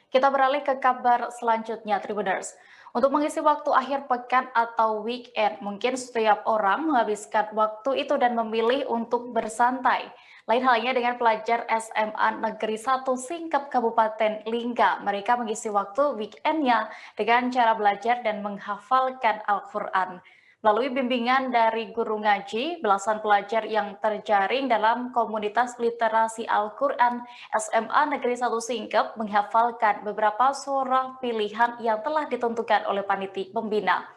Kita beralih ke kabar selanjutnya, Tribuners. Untuk mengisi waktu akhir pekan atau weekend, mungkin setiap orang menghabiskan waktu itu dan memilih untuk bersantai. Lain halnya dengan pelajar SMA Negeri 1 Singkep Kabupaten Lingga. Mereka mengisi waktu weekendnya dengan cara belajar dan menghafalkan Al-Quran. Melalui bimbingan dari guru ngaji, belasan pelajar yang terjaring dalam komunitas literasi Al-Quran SMA Negeri 1 Singkep menghafalkan beberapa surah pilihan yang telah ditentukan oleh panitia pembina.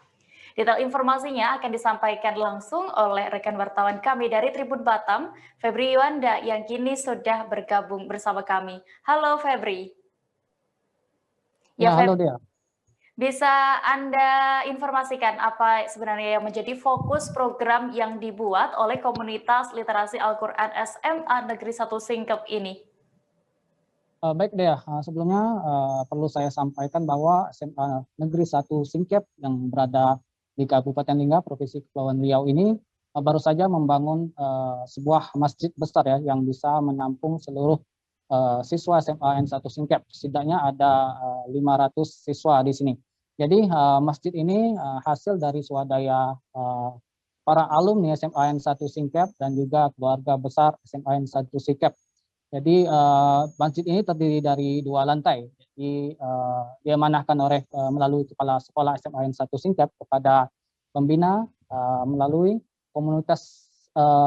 Detail informasinya akan disampaikan langsung oleh rekan wartawan kami dari Tribun Batam, Febri Yuanda, yang kini sudah bergabung bersama kami. Halo Febri. Ya, Ya halo Febri, dia. bisa Anda informasikan apa sebenarnya yang menjadi fokus program yang dibuat oleh komunitas literasi Al-Quran SMA Negeri 1 Singkep ini? Baik deh, sebelumnya perlu saya sampaikan bahwa SMA Negeri 1 Singkep yang berada di Kabupaten Lingga, Provinsi Kepulauan Riau ini baru saja membangun sebuah masjid besar ya yang bisa menampung seluruh siswa SMA N1 Singkep. Setidaknya ada 500 siswa di sini. Jadi masjid ini hasil dari swadaya para alumni SMA N1 Singkep dan juga keluarga besar SMA N1 Singkep. Jadi masjid ini terdiri dari 2 lantai. Jadi diamanahkan oleh melalui kepala sekolah SMA N1 Singkep kepada pembina melalui komunitas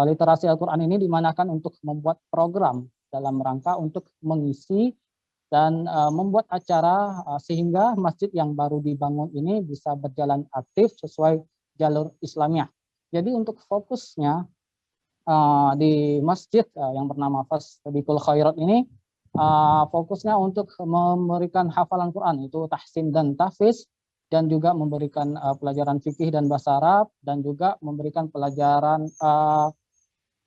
literasi Al-Quran ini dimanahkan untuk membuat program dalam rangka untuk mengisi dan membuat acara sehingga masjid yang baru dibangun ini bisa berjalan aktif sesuai jalur Islamiyah. Jadi untuk fokusnya di masjid yang bernama Fastabikul Khairat ini fokusnya untuk memberikan hafalan Quran itu tahsin dan tahfiz dan juga memberikan pelajaran fikih dan bahasa Arab dan juga memberikan pelajaran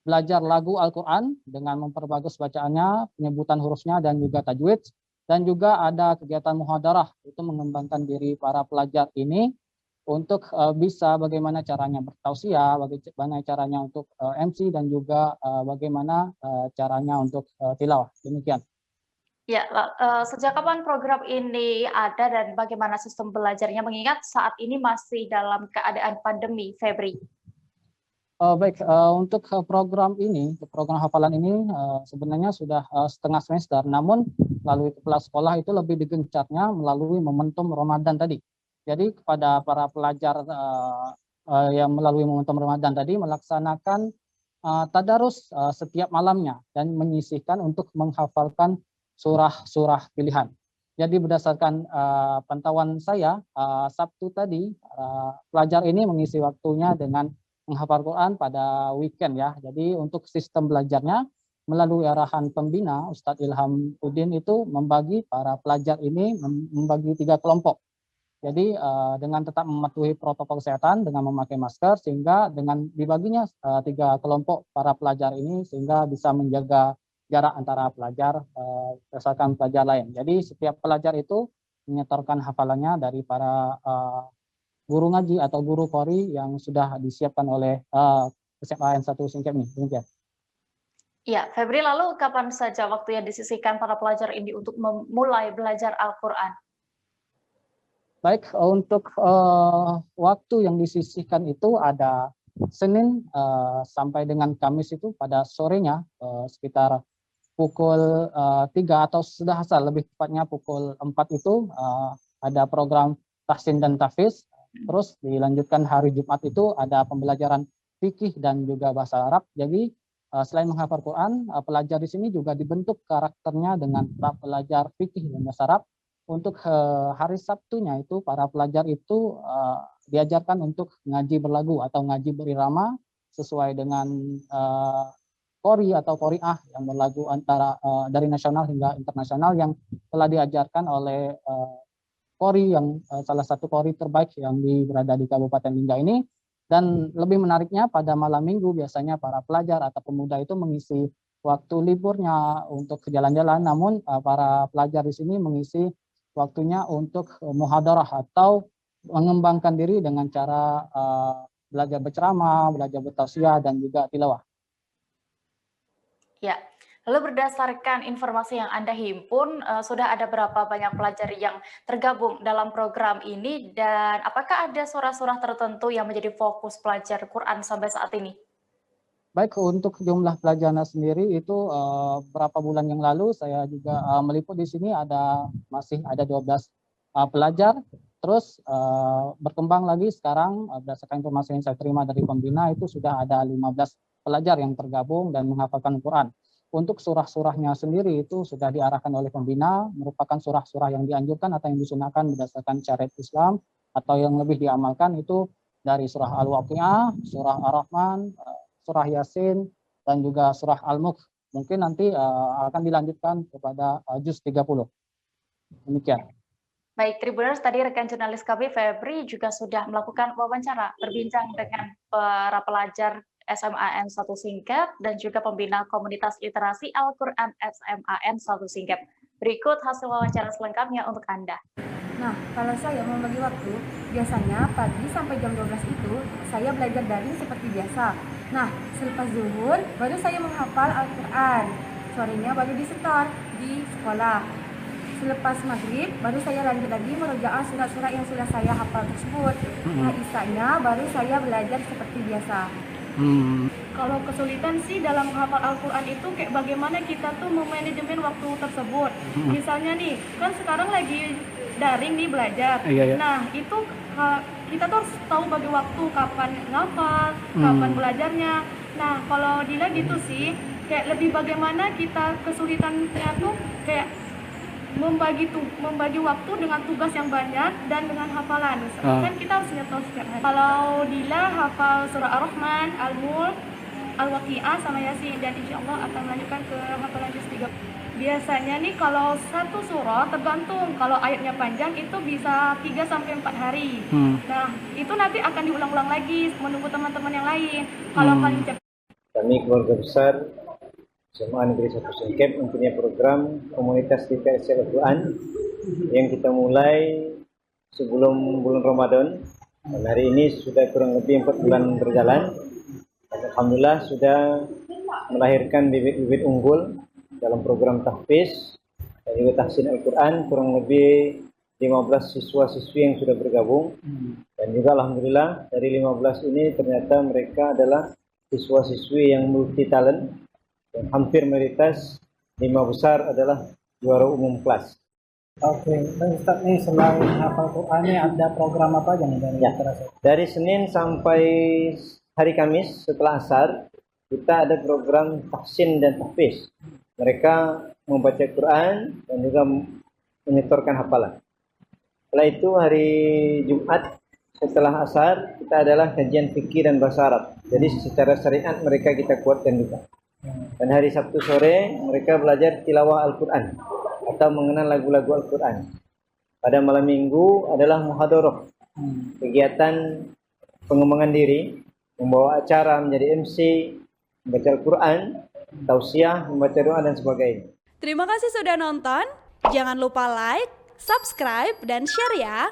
belajar lagu Al-Quran dengan memperbagus bacaannya, penyebutan hurufnya dan juga tajwid, dan juga ada kegiatan muhadarah itu mengembangkan diri para pelajar ini untuk bisa bagaimana caranya bertausiah, bagaimana caranya untuk MC dan juga bagaimana caranya untuk tilawah. Demikian. Ya, sejak kapan program ini ada dan bagaimana sistem belajarnya mengingat saat ini masih dalam keadaan pandemi, Febri? Baik, untuk program hafalan ini sebenarnya sudah setengah semester, namun melalui kepala sekolah itu lebih digencarnya melalui momentum Ramadan tadi. Jadi kepada para pelajar yang melalui momentum Ramadan tadi melaksanakan tadarus setiap malamnya dan menyisihkan untuk menghafalkan surah-surah pilihan. Jadi berdasarkan pantauan saya, Sabtu tadi pelajar ini mengisi waktunya dengan menghafal Quran pada weekend ya. Jadi untuk sistem belajarnya melalui arahan pembina Ustadz Ilham Udin itu membagi para pelajar ini membagi 3 kelompok. Jadi dengan tetap mematuhi protokol kesehatan dengan memakai masker sehingga dengan dibaginya 3 kelompok para pelajar ini sehingga bisa menjaga jarak antara pelajar berdasarkan pelajar lain. Jadi setiap pelajar itu menyetorkan hafalannya dari para guru ngaji atau guru Qori yang sudah disiapkan oleh SMA N1 Singkep ini. Demikian. Ya, Febri, lalu kapan saja waktu yang disisihkan para pelajar ini untuk memulai belajar Al-Quran? Baik, untuk waktu yang disisihkan itu ada Senin sampai dengan Kamis itu pada sorenya sekitar pukul 3 atau sudah asal lebih tepatnya pukul 4 itu ada program tahsin dan tahfiz. Terus dilanjutkan hari Jumat itu ada pembelajaran fikih dan juga bahasa Arab. Jadi selain menghafal Quran, pelajar di sini juga dibentuk karakternya dengan belajar fikih dan bahasa Arab. Untuk hari Sabtunya itu para pelajar itu diajarkan untuk ngaji berlagu atau ngaji berirama sesuai dengan Qori atau Qoriah yang berlagu antara dari nasional hingga internasional yang telah diajarkan oleh Qori yang salah satu Qori terbaik yang berada di Kabupaten Lingga ini. Dan lebih menariknya pada malam minggu biasanya para pelajar atau pemuda itu mengisi waktu liburnya untuk jalan-jalan, namun para pelajar di sini mengisi waktunya untuk muhadarah atau mengembangkan diri dengan cara belajar berceramah, belajar bertausiah dan juga tilawah. Ya, Lalu berdasarkan informasi yang Anda himpun, sudah ada berapa banyak pelajar yang tergabung dalam program ini dan apakah ada surah-surah tertentu yang menjadi fokus pelajar Quran sampai saat ini? Baik, untuk jumlah pelajarnya sendiri itu, beberapa bulan yang lalu saya juga, meliput di sini masih ada 12, pelajar, terus, berkembang lagi sekarang, berdasarkan informasi yang saya terima dari pembina itu sudah ada 15 pelajar yang tergabung dan menghafalkan Quran. Untuk surah-surahnya sendiri itu sudah diarahkan oleh pembina, merupakan surah-surah yang dianjurkan atau yang disunahkan berdasarkan syariat Islam, atau yang lebih diamalkan itu dari surah Al-Waqiah, surah Ar-Rahman, surah Yasin, dan juga surah Al-Mulk. Mungkin nanti akan dilanjutkan kepada juz 30. Demikian. Baik, Tribuners, tadi rekan jurnalis kami Febri juga sudah melakukan wawancara berbincang dengan para pelajar SMAN 1 Singkep dan juga pembina komunitas literasi Al-Quran SMAN 1 Singkep. Berikut hasil wawancara selengkapnya untuk Anda. Nah, kalau saya membagi waktu, biasanya pagi sampai jam 12 itu saya belajar daring seperti biasa. Nah, selepas zuhur baru saya menghafal Al-Quran. Sorenya baru disetor di sekolah. Selepas maghrib baru saya lanjut lagi merojaah surat-surat yang sudah saya hafal tersebut. Nah, isanya baru saya belajar seperti biasa. Kalau kesulitan sih dalam menghafal Al-Quran itu kayak bagaimana kita tuh memanajemen waktu tersebut. Misalnya nih, kan sekarang lagi daring nih belajar. Iya. Nah, itu kita tuh harus tahu bagi waktu kapan ngafal, kapan belajarnya. Nah, kalau Dila gitu sih, kayak lebih bagaimana kita kesulitannya tuh kayak membagi waktu dengan tugas yang banyak dan dengan hafalan. Kan kita harus nyetor setiap hari. Kalau Dila hafal surah Ar-Rahman, Al-Mulk, Al-Waqiah sama Yasin, dan insya Allah akan melanjutkan ke hafalan juz 3. Biasanya nih kalau satu surah tergantung, kalau ayatnya panjang itu bisa 3-4 hari. Nah, itu nanti akan diulang-ulang lagi menunggu teman-teman yang lain. Kalau paling cepat. Kami keluarga besar SMA Negeri 1 Singkep mempunyai program komunitas literasi Al-Quran yang kita mulai sebelum bulan Ramadan. Dan hari ini sudah kurang lebih 4 bulan berjalan. Alhamdulillah sudah melahirkan bibit-bibit unggul dalam program tahfiz dan juga tahsin Al-Quran, kurang lebih 15 siswa-siswi yang sudah bergabung. Dan juga Alhamdulillah dari 15 ini ternyata mereka adalah siswa-siswi yang multi talent. Dan hampir mayoritas 5 besar adalah juara umum kelas. Oke, dan Ustaz nih selain hafal Quran ini ada program apa aja nih dari literasi? Dari Senin sampai hari Kamis setelah asar kita ada program tahsin dan tahfiz. Mereka membaca Quran dan juga menyetorkan hafalan. Setelah itu hari Jumat setelah asar kita adalah kajian fikih dan bahasa Arab. Jadi secara syariat mereka kita kuatkan juga. Dan hari Sabtu sore mereka belajar tilawah Al-Quran atau mengenal lagu-lagu Al-Quran. Pada malam minggu adalah muhadharah, kegiatan pengembangan diri, membawa acara menjadi MC, membaca Al-Quran, tausiah, membaca doa dan sebagainya. Terima kasih sudah nonton. Jangan lupa like, subscribe, dan share ya.